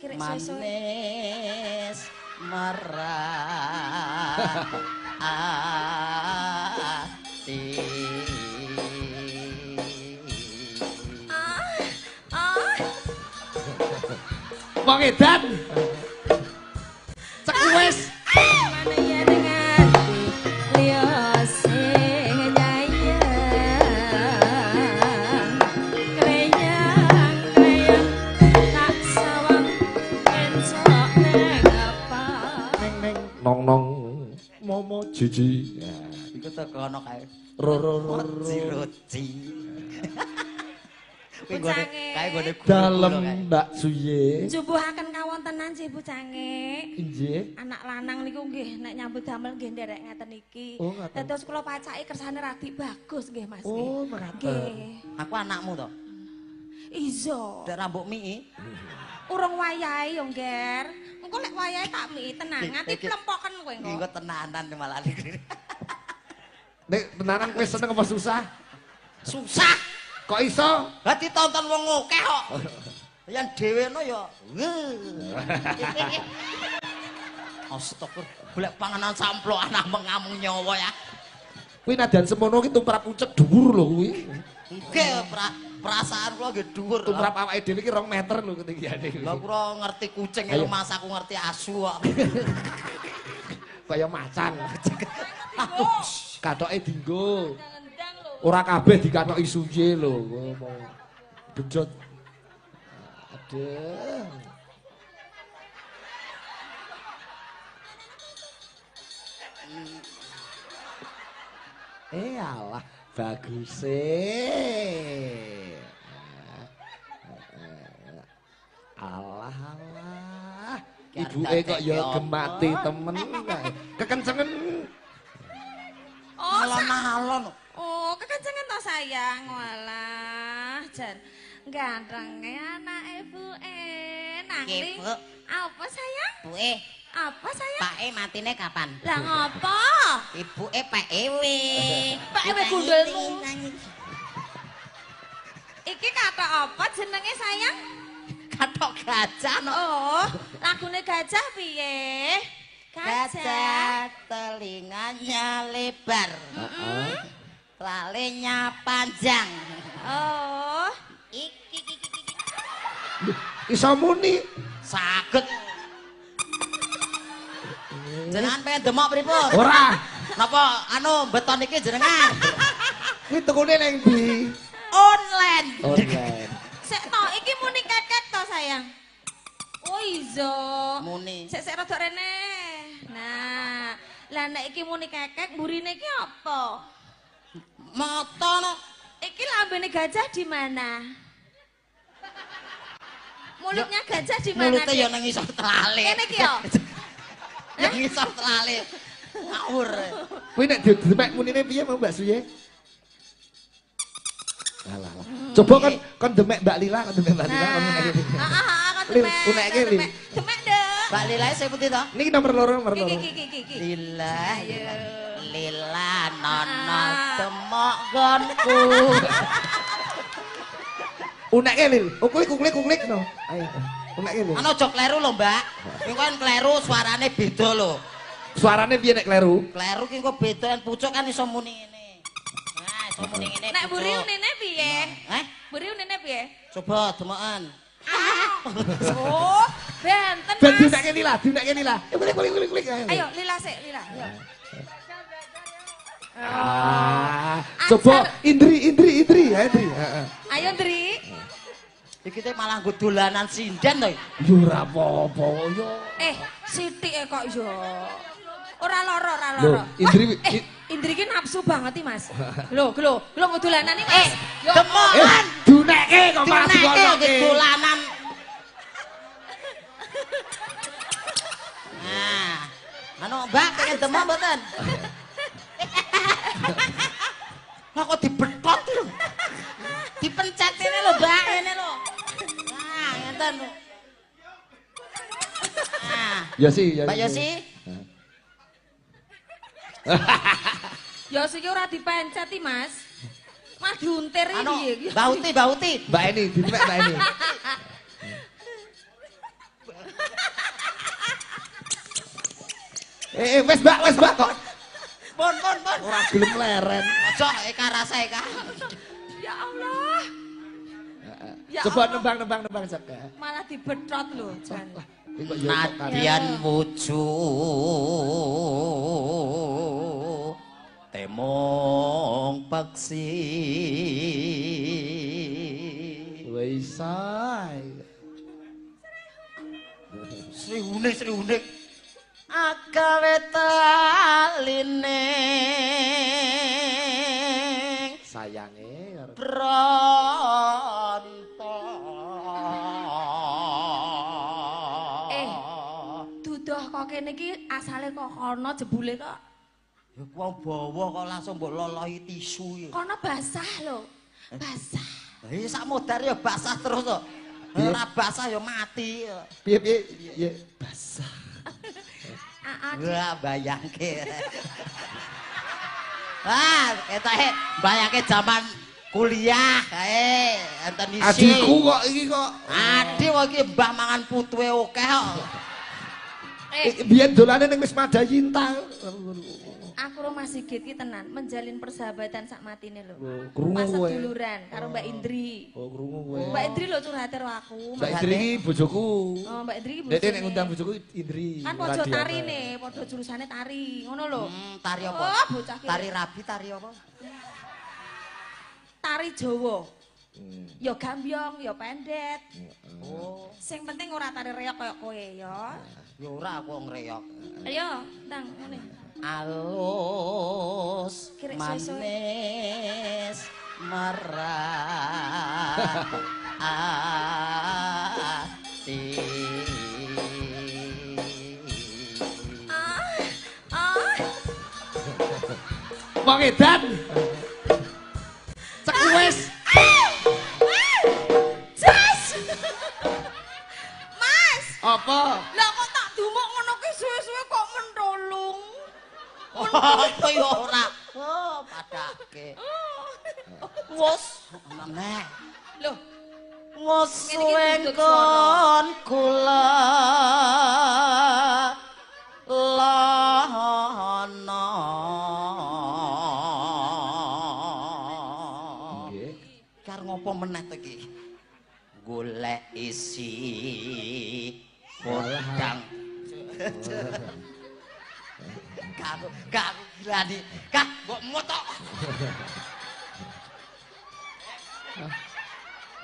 rek suwe-suwe. Manis merah ati. Wong edan. Cek wis. Mana ya dengan liya sing nyayang. Kreyang tak sawang encok neng apa. Neng nong momo jiji. Iku tekono kae. Ro. Roci. Bucange. Kae gone Dalem Mbak Suye. Jubuhaken kawontenan sih bucange. Injih. Anak lanang niku nggih nek nyambut damel nggih nderek ngeten iki. Oh, ngaten. Dados kula pacaki kersane radi bagus nggih Mas. Oh, nggih. ngaten. Nggih. Aku anakmu to. Iso. Dek rambut mii. Urung wayahe yo, Nger. Engko lek wayahe tak mii tenang, nganti Iki- plempoken kowe engko. Iku tenanan malah. Nek tenanan kowe seneng apa susah? Susah. Kok iso? Lah ditonton wong akeh kok. Yang dhewe no ya. Astagfirullah, golek panganan samplo anak mengamung nyawa ya. Kuwi nadan semono ki tumrap pucet dhuwur lho kuwi. Nggih, perasaan kula nggih dhuwur. Tumrap awake dhewe ki 2 meter lho ketinggiane. Lah kula ngerti kucing Ayo. lho Mas, aku ngerti asu kok. Kaya macan. Aduh. Katoke dinggo. Ndang lho. Ora kabeh dikatoki suye lho. Ngomong. Bejot. Aduh. Alah, bagus alah. Ibuke kok ya gemati temen. Kekencengen. Oh, Alon-alon. oh, kekencengan to sayang. Walah, jan gantenge anak ibu nanging. Bu. Apa sayang? Ibuke, Apa sayang? pake matine kapan? Lah ngopo? Ibuke Pak Ewe. Pak Ewe gundulmu. Iki kata apa jenenge sayang? Katok gajah no. Oh, lagune gajah piye? Gajah telinganya lebar. Lalenya panjang. Oh, Iki. Iso muni. Saged. Jenengan pengen demok pripun? Ora. Napa anu beton iki jenengan? Kuwi tukune ning ndi? Online. Online. sik to iki muni keket to sayang. Oh iso. Muni. Sik rada rene. Nah, lah nek iki muni keket, burine iki apa? Mata no. Iki lambene gajah di mana? Mulutnya gajah di mana? Mulute ya nang isor telale. Kene iki yo. Nang isor telale. Ngawur. Kuwi nek demek munine piye mau Mbak Suye? Alah. Coba kon demek Mbak Lila, kon demek Mbak Lila kon ngene iki. Kan Lil, demek. uneke, Lil. Demek deh. Mbak Lila sing putih to? Niki nomor loro, nomor loro. Iki. Lila. Ayo. Lila nono demok gonku. Uneke Lil. Oh kuwi kuklik no. Ayo. Uneke Lil. Ana aja kleru lho, Mbak. Kuwi kan kleru suarane beda lho. Suarane piye nek kleru? Kleru ki engko beda kan pucuk kan iso muni ngene. Nah, iso muni ngene. Nek buri pucuk. unine piye? Buri unine piye? Coba demoken. Oh, benten Ben Mas. dineke Lila, dineke Lila. Kulik. Ayo, Lila sik, Lila. Ayo. Coba Indri. Ya, Indri. Heeh. Ayo, Dri. Iki teh malah nggo dolanan sinden to. Yo ora apa-apa yo. Sithike kok yo. Ora lara. Loh, Indri Indri ki nafsu banget iki, Mas. Lho, mau dolanan iki, Mas. Yo. Demokan. duneke kok malah Duneke digonoke. dolanan. Nah, anu Mbak pengen demok mboten? Lah kok dibethot lho. Dipencet ini lho, Mbak, ini lho. Nah, ngeten lho. Nah, Yosi, Mbak Yosi. Yo siki ora dipencet iki, Mas. Mah diuntir iki Anu, piye iki? Mbak Uti. Mbak Eni, dimek Mbak Eni. Wes Mbak kok. Pun. Ora gelem leren. Ojo Eka rasa Eka. Ya Allah. Ya Coba Allah. nembang sak. Malah dibetrot lho, Jan. Iki kok yo kok karo. Nadyan wujud temong peksi. Wis sae. Sri unik. Agawe taline Sayange karo pronto. Duduh kok kene iki asale kok kono jebule kok. Ya wong bawa kok langsung mbok lolohi tisu ya. Kono basah lho. Basah. Iya sak modar ya basah terus kok. Ora basah ya mati. piye ya basah. Wah, bayangke. Wah, ketoke bayangke zaman kuliah kae enten isi. Adikku kok iki kok. Adik kok iki mbah mangan putuhe akeh kok. Biyen dolane ning Wisma Dayinta. Aku ro Mas Sigit ki tenan menjalin persahabatan sak matine lho. Oh, krungu Pas kowe. seduluran karo Mbak Indri. Oh, krungu kowe. Mbak Indri lho curhate karo aku. Mbak Indri iki bojoku. Oh, Mbak Indri ki Nek nek bojone. ngundang bojoku Indri. Kan podo tari nih, podo jurusane tari. Ngono lho. Tari apa? Oh, bocah ki. Tari rabi, tari apa? Tari Jawa. Ya gambyong, ya pendet. Oh, Sing penting ora tari reok kaya kowe ya. ya ora aku ngreyok. Ayo, ndang ngene. Alus Kirek suwe-suwe. manis merah ati. Ah. Wong edan. Cek wis. Jas. Mas, Apa? lah kok tak dumuk ngono ki suwe-suwe kok mentolong. Apa ya ora? Oh, padake. Wes, meneh. Loh, Wes Ngene iki duduk wengkon kula lana. Nggih. Kar ngopo meneh to iki? Golek isi podang. Kaku gilani. Kak, mbok motok.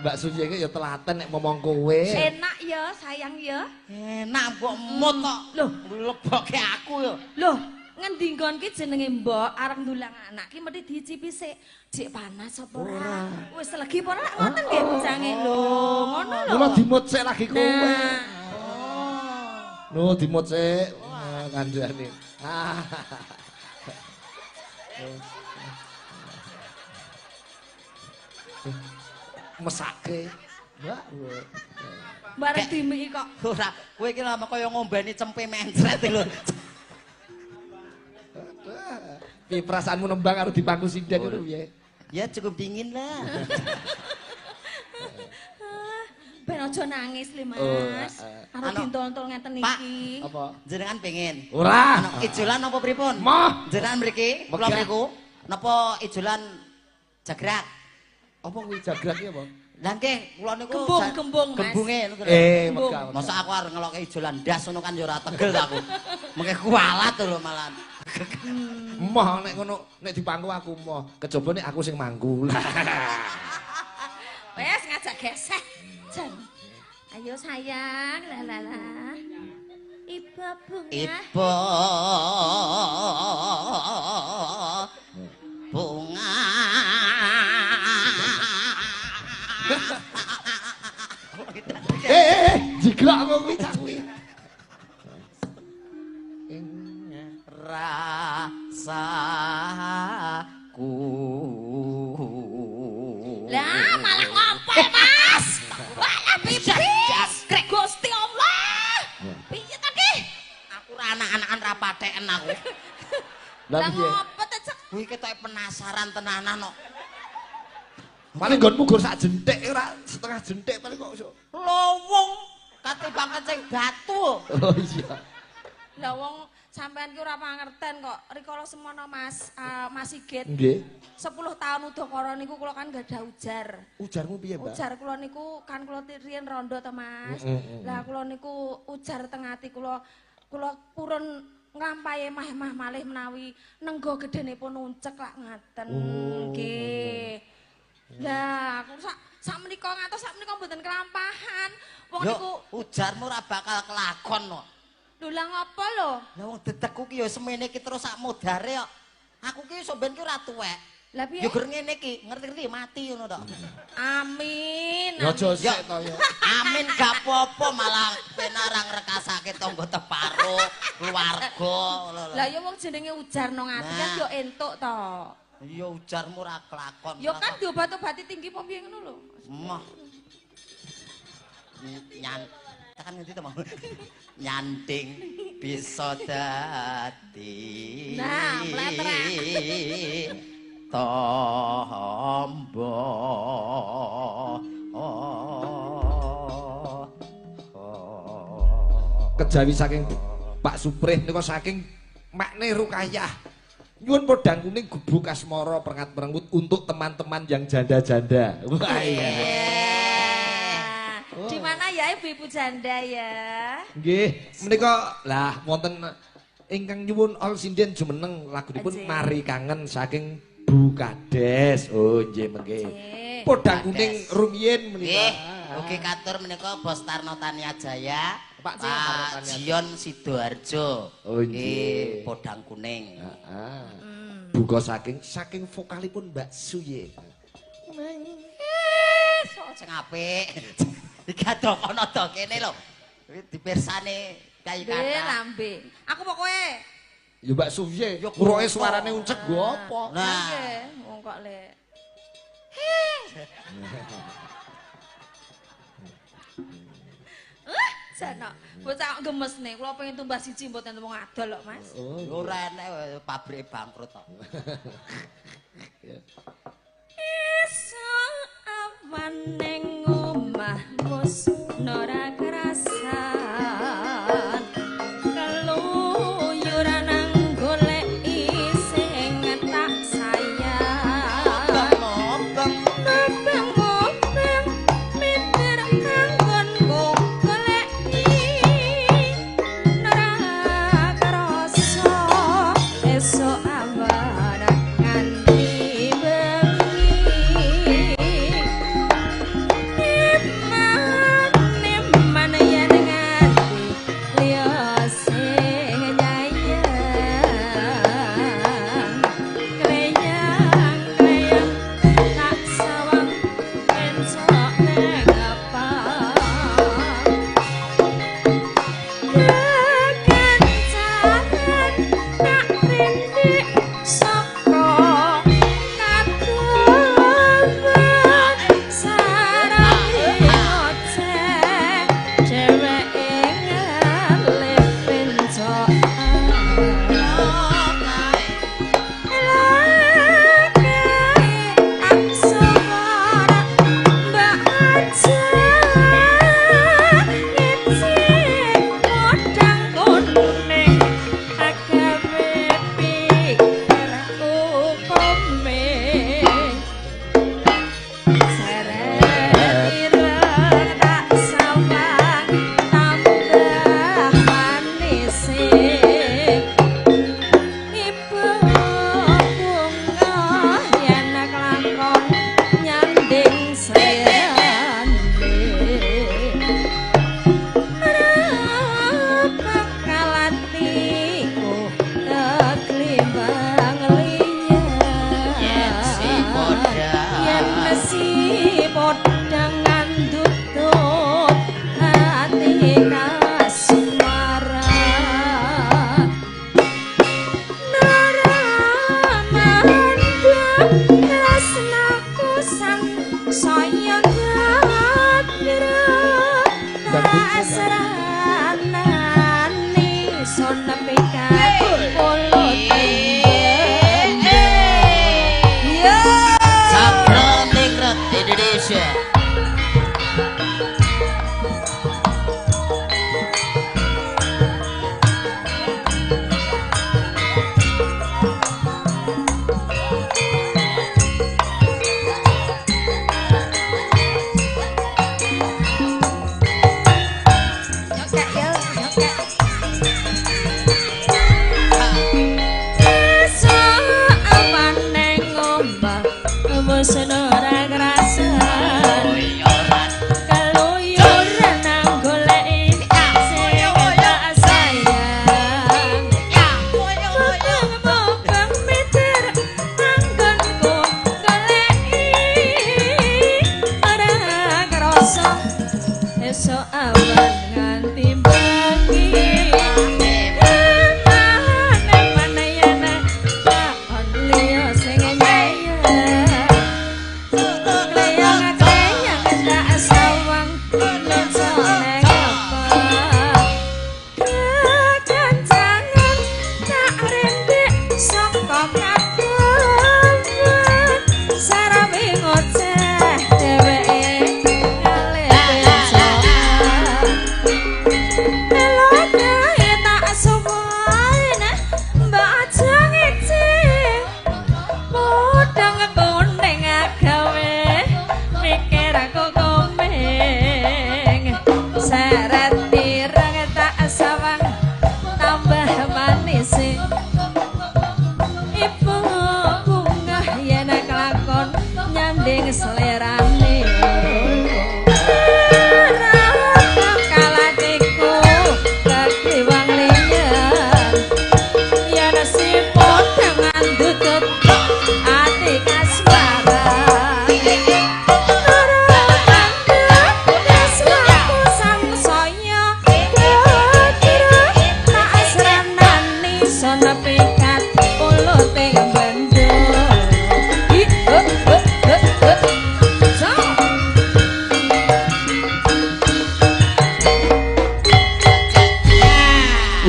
Mbak Sunyi iki ya telaten nek ngomong kowe. enak ya, sayang ya. Enak mbok motok. Loh. Leboke aku ya. Loh, ngendi nggon ki jenenge Mbok arep ndulang anak ki mesti diicipi sik. Jek panas apa ora? Wis legi apa ora ngoten nggih bojange lho. Ngono lho. Mula dimut sik lagi kowe. Nah, No dimut sik. Kandhane. Mesake. Mbak. bareng dimiki kok. Ora, kowe iki lama kaya ngombeni cempe mencret lho. Piye perasaanmu nembang karo dipangku sinden ngono piye? Ya cukup dingin lah. Ben aja nangis le, Mas. Oh, Karo Anu, dintol-tol ngeten Pak. iki. Apa? Jenengan pengen. Ora. Anu ijolan apa pripun? Moh. Jenengan mriki, kula Megah. mriku. Napa ijolan jagrak? Apa kuwi jagrak iki apa? Lah nggih, kula niku Gembung, Mas. Gembunge niku lho. Megah. Megah. Masa aku arep ngelokke ijolan ndas ngono kan ya ora tegel aku. Mengke kualat lho malahan. Moh nek ngono nek dipangku aku moh. Kejaba nek aku sing mangku. Wes ngajak gesek. Jan. Ayo sayang, la. Ibu bunga. Ibu bunga. Jiglok apa kuwi cak kuwi? Rasaku. Lah malah ngopo, Mas? Malah pipis. Gusti Allah. Piye ta ki? Aku ra anak-anakan ra patheken aku. Lah Lah piye? ngopo ta, Cek? Kuwi ketoke penasaran tenanan kok. Paling nggonmu gur sak jentik ora setengah jentik paling kok iso. Lowong katimbang kencing batu. Oh iya. Lah wong sampean ki ora pangerten kok. Rikala semono Mas Mas Sigit. Nggih. 10 tahun udakara niku kula kan gadah ujar. Ujarmu piye, Mbak? Ujar kula niku kan kula riyen rondo to Mas. Lah kula niku ujar teng ati kula purun nglampahi mah malih menawi nenggo gedhenipun uncek lak ngaten. Nggih. Lah aku sak menika ngantos sak menika mboten kelampahan. Wong niku ujarmu ora bakal kelakon kok. Lho lah ngapa lho? Lah wong dedekku ki ya semene ki terus sak modare kok. Aku ki sampean ki ora tuwek. Lah piye? Ya gur ngene ki, ngerti-ngerti mati ngono to. Amin. Ya aja sik to ya. Amin gak apa-apa malah penarang rekasake tangga teparo, keluarga. Lah ya wong jenenge ujar nang ati kan yo entuk to. Iya ujarmu ora kelakon. Ya kan diobat-obati tinggi apa piye ngono lho. Mah. Tekan ngendi to mau? Nyanting bisa dadi. Nah, mletrak. Tombo. Kejawi saking Pak Suprih nika saking makne Rukayah. Nyuwun podang kuning gubuk asmara perengat merengut untuk teman-teman yang janda-janda. Wah iya. Di mana ya ibu-ibu janda ya? Nggih, menika lah wonten ingkang nyuwun all sinden jumeneng lagunipun Mari Kangen saking Bu Kades. Oh nggih mengke. Podang kuning rumiyin menika. Ugi katur menika Bos Tarno Tania Jaya, Pak Jion Sidoarjo. Oh nggih, podang kuning. Heeh. Buka saking vokalipun Mbak Suye. Sok sing apik. Iki dokono to kene lho. Dipirsane Kyai Kata. Lambe. Aku pokoke. Ya Mbak Suye, uroke suarane uncek go apa? Nah, Nggih, wong kok lek. Jana, bocah kok gemes nih, kula pengen tumbas siji mboten wong adol lho, Mas. ora enek pabrik bangkrut to. Esuk awan ning omahmu nora kerasan. Keluyuran nang goleki sing tak sayang. Mobeng mitir anggonku goleki nora kerasa esuk awan nganti bengi. Niman yen nganti liya sing nyayang. Kleyang tak sawang encok ning apang. Kekancanan tak rindik saka kaduman sarane oceh dheweke ngalih pencok Mbak aja ngeci modal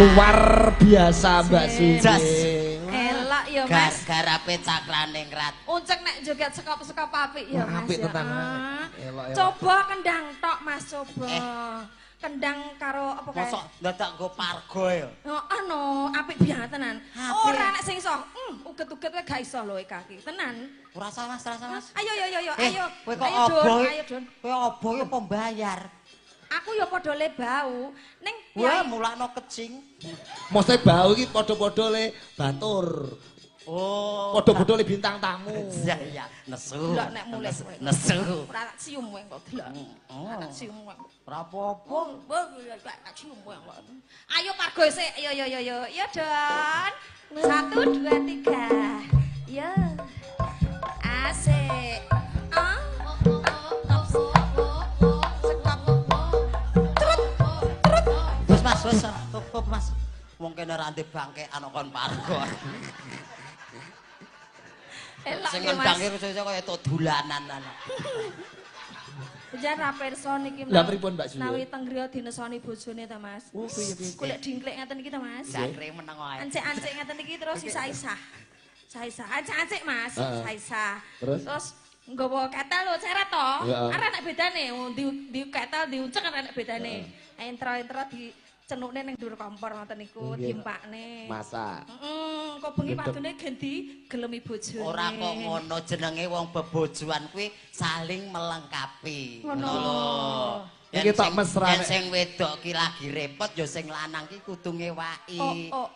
Luar biasa Mbak Jas. Suci. Elak ya Mas. Garape cakrane ngrat. Uncek nek joget sekop-sekop apik ya Mas. Apik ya. tenan. Ah. Elok-elok. Coba kendang tok Mas coba. Kendang karo apa kae? Mosok dadak nggo pargo ya. Oh, apik biasa tenan. Apik. Ora nek sing iso, uget-uget wae gak iso lho kaki. Tenan. Ora salah Mas, ora salah Mas. Ayo ayo. Kowe kok Ayo, obo? Don, ayo Don. Kowe obo ya apa mbayar? Aku ya padha le bau. Ning Wah, mulakno kecing. Mosok bau iki padha-padha le batur. Oh. Padha-padha le bintang tamu. Iya, nesu. Lah nek mulai kowe. Nesu. Ora tak cium kowe kok delok. Ora tak cium kowe. Ora apa-apa. Tak cium kowe kok. Ayo pargo sik. Yo. Ya Don. 1 2 3. Ya. Asik. Wes tutup Mas. Wong kene ora ndek bangkean kon pargo. Elak Sing ya ngendang Mas. iki kaya entuk dolanan ana. Jan ra pirsa niki Lah pripun Mbak Suci? Nawi teng griya dinesoni bojone ta Mas. Oh piye-piye. Golek dingklek ngeten iki ta Mas. Jangkrik meneng wae. Ancik-ancik ngeten iki terus isa-isa. Isa-isa. Ancik-ancik Mas, isa-isa. Terus nggawa ketel lho ceret to. Heeh. Arek nek bedane di ketel diuncek arek nek bedane. Entro-entro dicenukne ning dhuwur kompor ngoten niku diempakne. Masak. Kok bengi padune ganti gelemi bojone. Ora kok ngono jenenge wong bebojoan kuwi saling melengkapi. Ngono. lho. Iki tok mesra Yen sing wedok ki lagi repot ya sing lanang ki kudu ngewaki. Oh.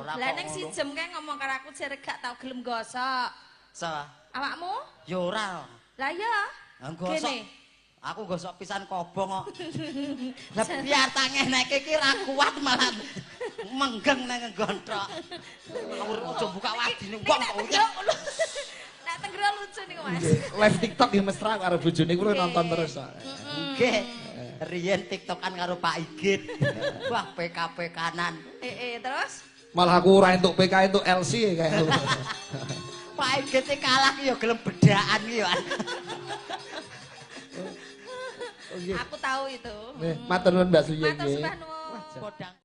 Ora Lah kok ning si ngono. jem kae ngomong karo aku jare gak tau gelem gosok. So, Awakmu? ya ora. Lah iya. Lah gosok. Gene. Aku gosok pisan kobong kok. Lah biar tangeneke ki ra kuat malah menggeng nang nggonthok. Ngawur aja buka wadine wong kok. Nek tenggera lucu niku Mas. Live TikTok ya mesra karo bojone kuwi nonton terus. Nggih. Riyen tiktokan karo Pak Igit. Wah, PKP kanan. Terus? Malah aku ora entuk PK entuk LC kayak. Pak Igit iki kalah ki ya gelem bedaan ki ya. Aku tahu itu. Matur nuwun Mbak Suci. Matur sembah nuwun. Podang